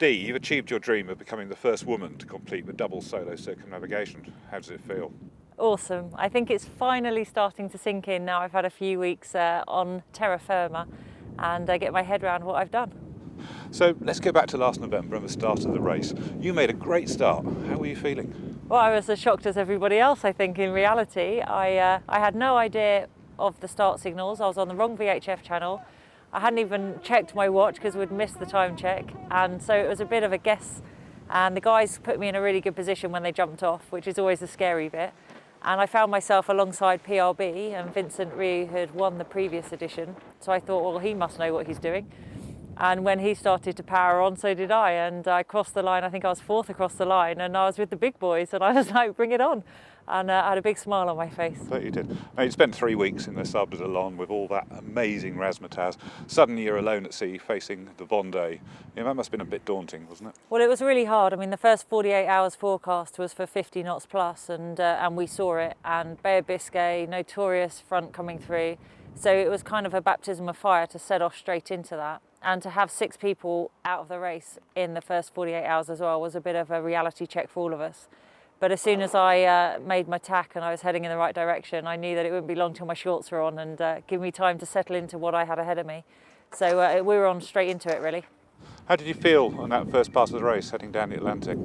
Dee, you've achieved your dream of becoming the first woman to complete the double solo circumnavigation. How does it feel? Awesome. I think it's finally starting to sink in now. I've had a few weeks on terra firma and I get my head around what I've done. So let's go back to last November and the start of the race. You made a great start. How were you feeling? Well, I was as shocked as everybody else, I think, in reality. I had no idea of the start signals. I was on the wrong VHF channel. I hadn't even checked my watch because we'd missed the time check. And so it was a bit of a guess. And the guys put me in a really good position when they jumped off, which is always the scary bit. And I found myself alongside PRB, and Vincent Ryu had won the previous edition. So I thought, well, he must know what he's doing. And when he started to power on, so did I. And I crossed the line. I think I was fourth across the line, and I was with the big boys. And I was like, bring it on. And I had a big smile on my face. I bet you did. Now, you spent 3 weeks in the Sable d'Olonne with all that amazing razzmatazz. Suddenly you're alone at sea facing the Vendee. That must have been a bit daunting, wasn't it? Well, it was really hard. I mean, the first 48 hours forecast was for 50 knots plus, and we saw it. And Bay of Biscay, notorious front coming through. So it was kind of a baptism of fire to set off straight into that. And to have 6 people out of the race in the first 48 hours as well was a bit of a reality check for all of us. But as soon as I made my tack and I was heading in the right direction, I knew that it wouldn't be long till my shorts were on and give me time to settle into what I had ahead of me. So we were on straight into it, really. How did you feel on that first part of the race, heading down the Atlantic?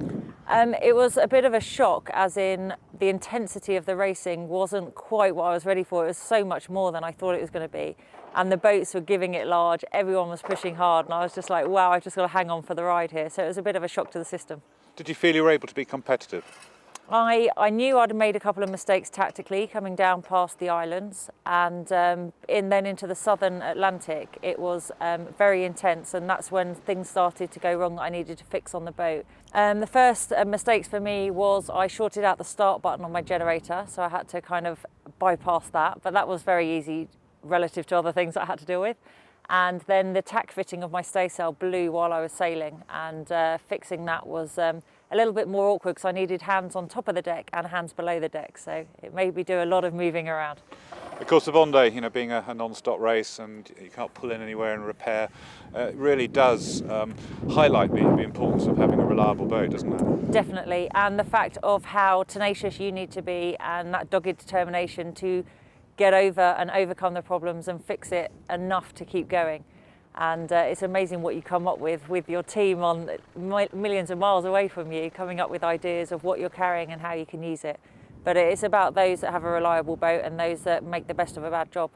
It was a bit of a shock, as in the intensity of the racing wasn't quite what I was ready for. It was so much more than I thought it was going to be. And the boats were giving it large, everyone was pushing hard, and I was just like, wow, I've just got to hang on for the ride here. So it was a bit of a shock to the system. Did you feel you were able to be competitive? I knew I'd made a couple of mistakes tactically coming down past the islands, and then into the southern Atlantic it was very intense, and that's when things started to go wrong that I needed to fix on the boat. The first mistakes for me was I shorted out the start button on my generator, so I had to kind of bypass that, but that was very easy relative to other things that I had to deal with. And then the tack fitting of my staysail blew while I was sailing, and fixing that was a little bit more awkward because I needed hands on top of the deck and hands below the deck, so it made me do a lot of moving around. Of course, the Vendee, being a non-stop race and you can't pull in anywhere and repair, it really does highlight the importance of having a reliable boat, doesn't it? Definitely, and the fact of how tenacious you need to be and that dogged determination to get over and overcome the problems and fix it enough to keep going. And it's amazing what you come up with your team on millions of miles away from you, coming up with ideas of what you're carrying and how you can use it. But it's about those that have a reliable boat and those that make the best of a bad job.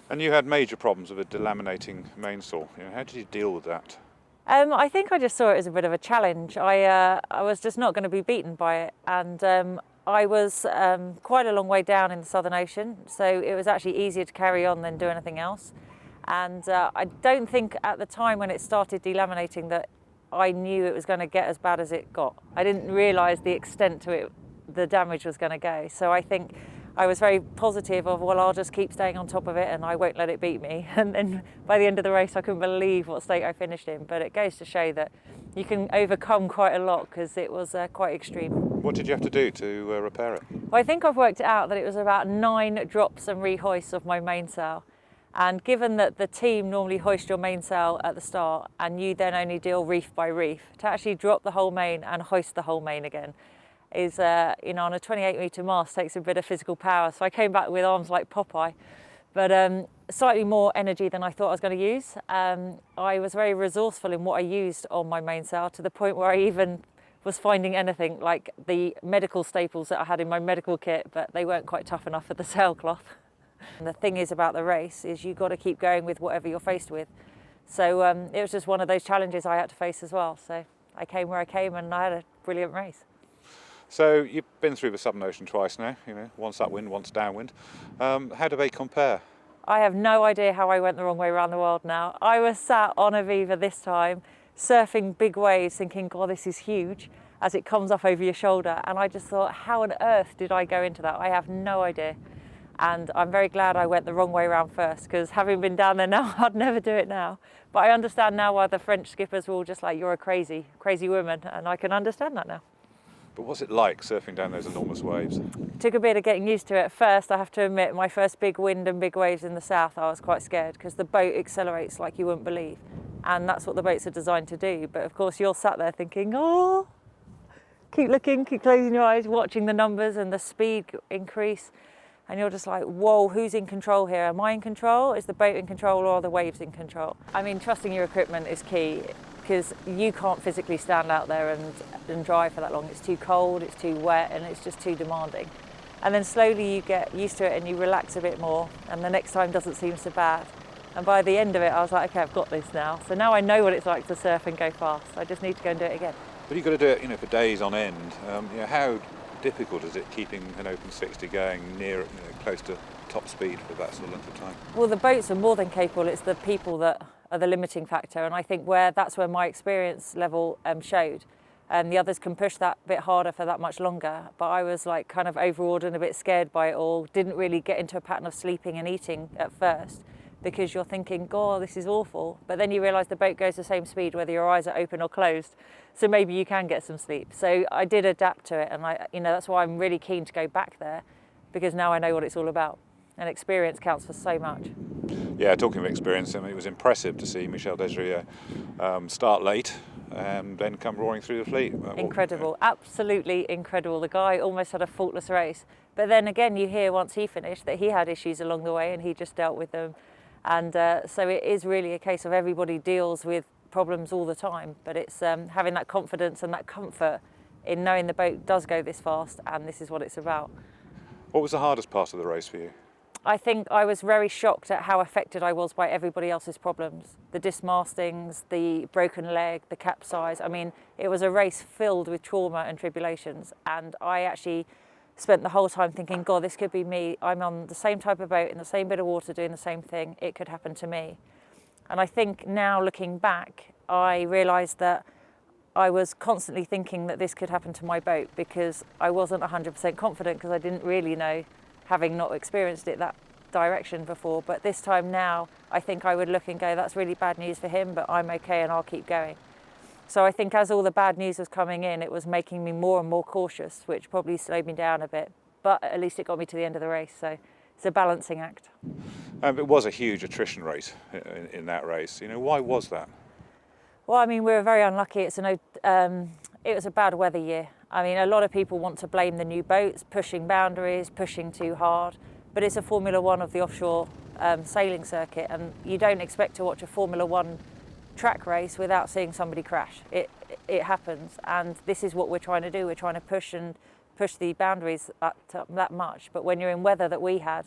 And you had major problems with a delaminating mainsail. How did you deal with that? I think I just saw it as a bit of a challenge. I was just not going to be beaten by it, and I was quite a long way down in the Southern Ocean, so it was actually easier to carry on than do anything else. And I don't think at the time when it started delaminating that I knew it was going to get as bad as it got. I didn't realise the extent to it, the damage was going to go. So I think I was very positive of, well, I'll just keep staying on top of it and I won't let it beat me. And then by the end of the race, I couldn't believe what state I finished in. But it goes to show that you can overcome quite a lot because it was quite extreme. What did you have to do to repair it? Well, I think I've worked it out that it was about 9 drops and rehoists of my mainsail. And given that the team normally hoist your mainsail at the start and you then only deal reef by reef, to actually drop the whole main and hoist the whole main again is, on a 28-metre mast takes a bit of physical power. So I came back with arms like Popeye, but slightly more energy than I thought I was going to use. I was very resourceful in what I used on my mainsail, to the point where I even was finding anything like the medical staples that I had in my medical kit, but they weren't quite tough enough for the sailcloth. And the thing is about the race is you've got to keep going with whatever you're faced with. So it was just one of those challenges I had to face as well. So I came where I came and I had a brilliant race. So you've been through the Southern Ocean twice now, once upwind, once downwind. How do they compare? I have no idea how I went the wrong way around the world now. I was sat on Aviva this time, surfing big waves, thinking, God, this is huge, as it comes up over your shoulder. And I just thought, how on earth did I go into that? I have no idea. And I'm very glad I went the wrong way around first, because having been down there now, I'd never do it now. But I understand now why the French skippers were all just like, you're a crazy woman, and I can understand that now. But what's it like surfing down those enormous waves? Took a bit of getting used to it. At first, I have to admit, my first big wind and big waves in the south, I was quite scared, because the boat accelerates like you wouldn't believe. and that's what the boats are designed to do. But of course you're sat there thinking, oh, keep looking, keep closing your eyes, watching the numbers and the speed increase, and you're just like, whoa, who's in control here? Am I in control? Is the boat in control, or are the waves in control? I mean, trusting your equipment is key, because you can't physically stand out there and drive for that long. It's too cold, it's too wet, and it's just too demanding. And then slowly you get used to it and you relax a bit more, and the next time doesn't seem so bad. And by the end of it, I was like, okay, I've got this now. So now I know what it's like to surf and go fast. I just need to go and do it again. But you've got to do it, for days on end. How difficult is it keeping an open 60 going near, close to top speed for that sort of length of time? Well, the boats are more than capable. It's the people that are the limiting factor, and I think that's where my experience level showed. The others can push that bit harder for that much longer, but I was like kind of overawed and a bit scared by it all. Didn't really get into a pattern of sleeping and eating at first, because you're thinking, God, this is awful. But then you realise the boat goes the same speed whether your eyes are open or closed, so maybe you can get some sleep. So I did adapt to it, and that's why I'm really keen to go back there, because now I know what it's all about, and experience counts for so much. Yeah, talking of experience, it was impressive to see Michel Desrieux start late and then come roaring through the fleet. Incredible, absolutely incredible. The guy almost had a faultless race. But then again, you hear once he finished that he had issues along the way and he just dealt with them. And so it is really a case of everybody deals with problems all the time, but it's having that confidence and that comfort in knowing the boat does go this fast and this is what it's about. What was the hardest part of the race for you? I think I was very shocked at how affected I was by everybody else's problems. The dismastings, the broken leg, the capsize. I mean, it was a race filled with trauma and tribulations, and I actually spent the whole time thinking, God, this could be me. I'm on the same type of boat in the same bit of water doing the same thing. It could happen to me. And I think now looking back, I realised that I was constantly thinking that this could happen to my boat, because I wasn't 100% confident, because I didn't really know, having not experienced it that direction before. But this time now, I think I would look and go, that's really bad news for him, but I'm okay and I'll keep going. So I think as all the bad news was coming in, it was making me more and more cautious, which probably slowed me down a bit. But at least it got me to the end of the race, so it's a balancing act. It was a huge attrition rate in that race. Why was that? Well, I mean, we were very unlucky. It was a bad weather year. I mean, a lot of people want to blame the new boats, pushing boundaries, pushing too hard, but it's a Formula One of the offshore sailing circuit, and you don't expect to watch a Formula One track race without seeing somebody crash. It happens, and this is what we're trying to do. We're trying to push the boundaries that much, but when you're in weather that we had,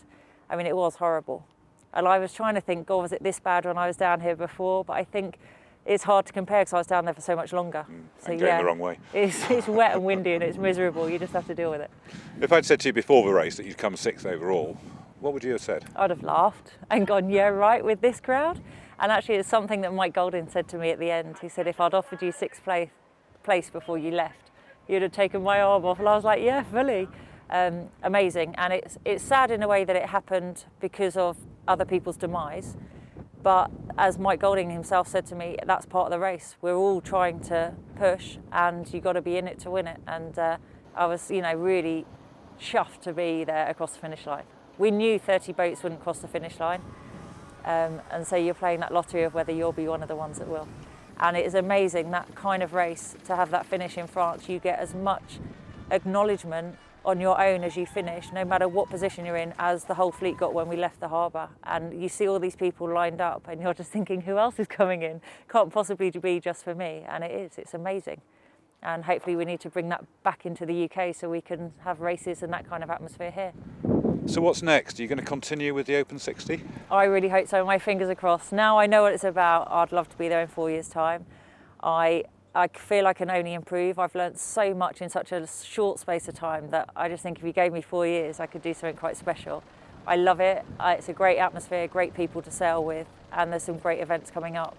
I mean, it was horrible. And I was trying to think, God, was it this bad when I was down here before? But I think it's hard to compare because I was down there for so much longer. And going the wrong way. It's wet and windy and it's miserable. You just have to deal with it. If I'd said to you before the race that you'd come 6th overall, what would you have said? I'd have laughed and gone, yeah, right, with this crowd. And actually it's something that Mike Golding said to me at the end. He said, if I'd offered you 6th place before you left, you'd have taken my arm off. And I was like, yeah, fully. Amazing. And it's sad in a way that it happened because of other people's demise. But as Mike Golding himself said to me, that's part of the race. We're all trying to push, and you've got to be in it to win it. And I was, really chuffed to be there across the finish line. We knew 30 boats wouldn't cross the finish line. And so you're playing that lottery of whether you'll be one of the ones that will. And it is amazing, that kind of race, to have that finish in France. You get as much acknowledgement on your own as you finish, no matter what position you're in, as the whole fleet got when we left the harbour. And you see all these people lined up and you're just thinking, who else is coming in? Can't possibly be just for me. And it's amazing. And hopefully we need to bring that back into the UK so we can have races and that kind of atmosphere here. So what's next? Are you going to continue with the Open 60? I really hope so. My fingers are crossed. Now I know what it's about. I'd love to be there in 4 years' time. I feel I can only improve. I've learnt so much in such a short space of time that I just think if you gave me 4 years, I could do something quite special. I love it. It's a great atmosphere, great people to sail with, and there's some great events coming up.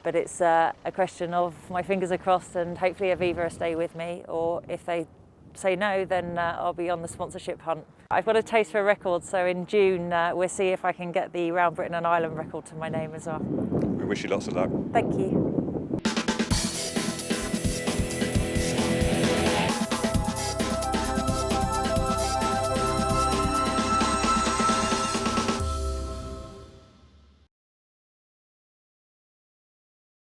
But it's a question of my fingers are crossed, and hopefully Aviva will stay with me, or if they say no, then I'll be on the sponsorship hunt. I've got a taste for records, so in June we'll see if I can get the Round Britain and Ireland record to my name as well. We wish you lots of luck. Thank you.